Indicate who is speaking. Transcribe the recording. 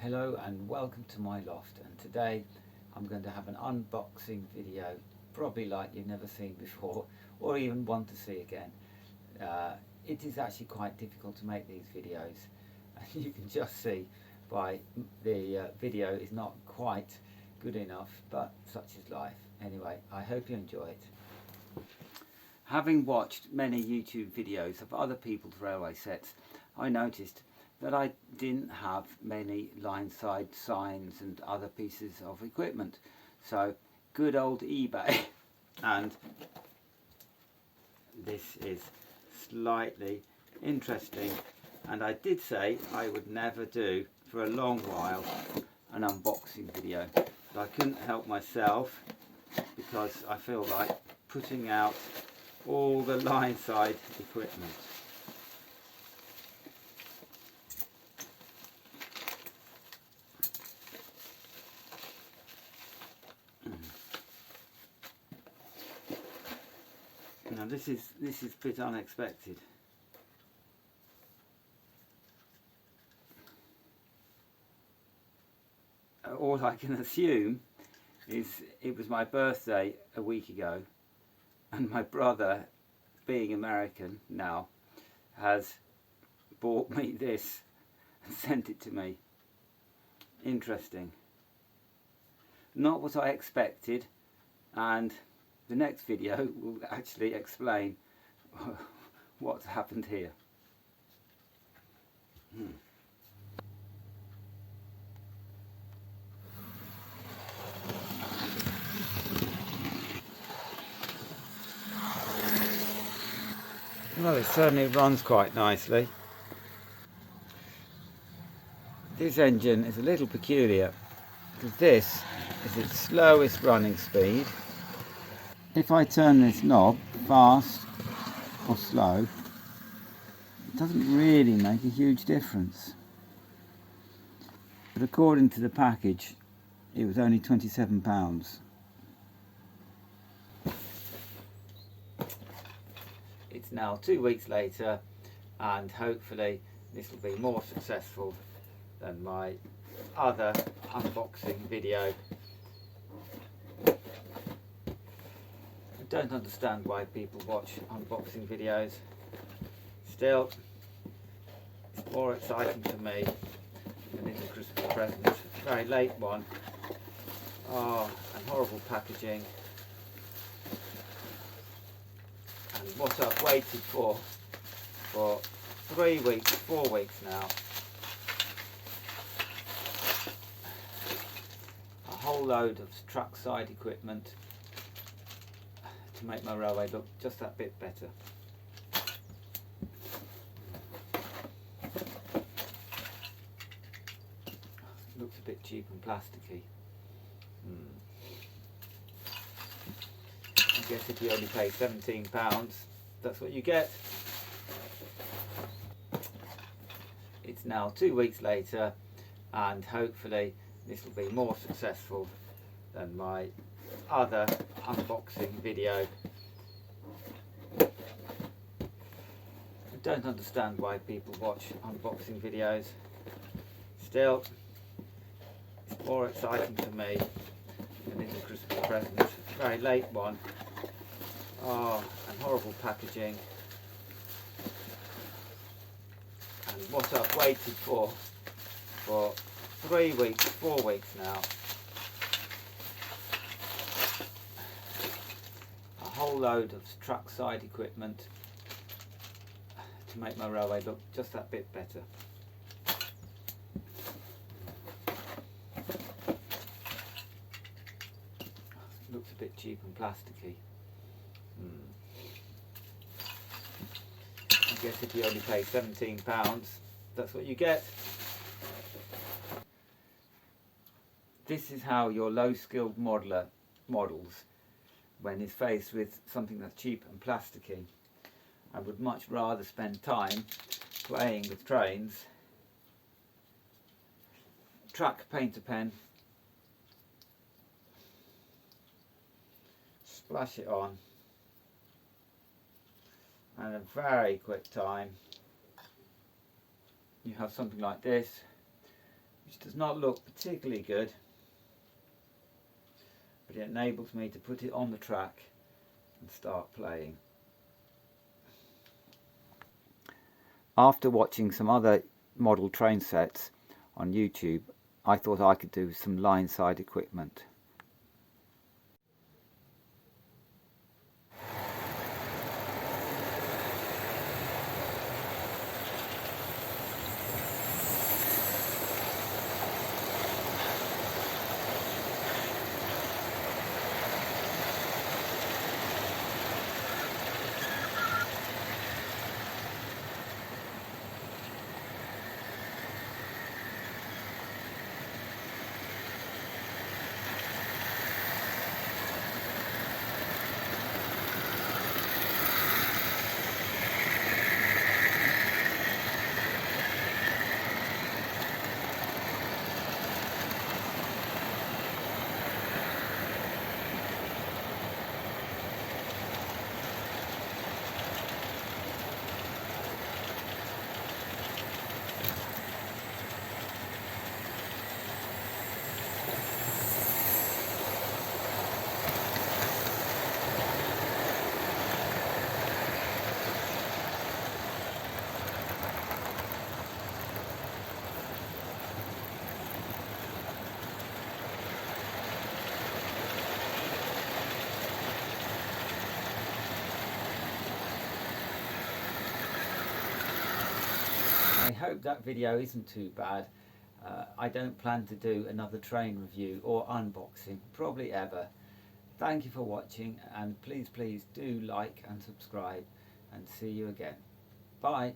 Speaker 1: Hello and welcome to my loft, and today I'm going to have an unboxing video, probably like you've never seen before or even want to see again. It is actually quite difficult to make these videos, and you can just see by the video is not quite good enough, but such is life. Anyway, I hope you enjoy it. Having watched many YouTube videos of other people's railway sets, I noticed that I didn't have many line side signs and other pieces of equipment. So good old eBay, and this is slightly interesting, and I did say I would never do for a long while an unboxing video, but I couldn't help myself because I feel like putting out all the line side equipment. Now this is a bit unexpected. All I can assume is it was my birthday a week ago, and my brother, being American now, has bought me this and sent it to me. Interesting. Not what I expected, and the next video will actually explain what's happened here. Well, it certainly runs quite nicely. This engine is a little peculiar because this is its slowest running speed. If I turn this knob fast or slow, it doesn't really make a huge difference. But according to the package, it was only £27. It's now 2 weeks later, and hopefully this will be more successful than my other unboxing video. I don't understand why people watch unboxing videos. Still, it's more exciting to me than it's a Christmas present. It's a very late one. Oh, and horrible packaging. And what I've waited for 3 weeks, 4 weeks now. A whole load of truck side equipment to make my railway look just that bit better. Looks a bit cheap and plasticky. I guess if you only pay £17, that's what you get. It's now 2 weeks later, and hopefully this will be more successful than my other unboxing video. I don't understand why people watch unboxing videos. Still, it's more exciting to me than it's a Christmas present. It's a very late one. Oh, and horrible packaging. And what I've waited for 3 weeks, 4 weeks now. A whole load of truck side equipment to make my railway look just that bit better. Looks a bit cheap and plasticky. I guess if you only pay £17, that's what you get. This is how your low-skilled modeller models when he's faced with something that's cheap and plasticky. I would much rather spend time playing with trains. Truck painter pen. Splash it on. And a very quick time you have something like this, which does not look particularly good, but it enables me to put it on the track and start playing. After watching some other model train sets on YouTube, I thought I could do some line side equipment. I hope that video isn't too bad. I don't plan to do another train review or unboxing, probably ever. Thank you for watching, and please do like and subscribe, and see you again. Bye.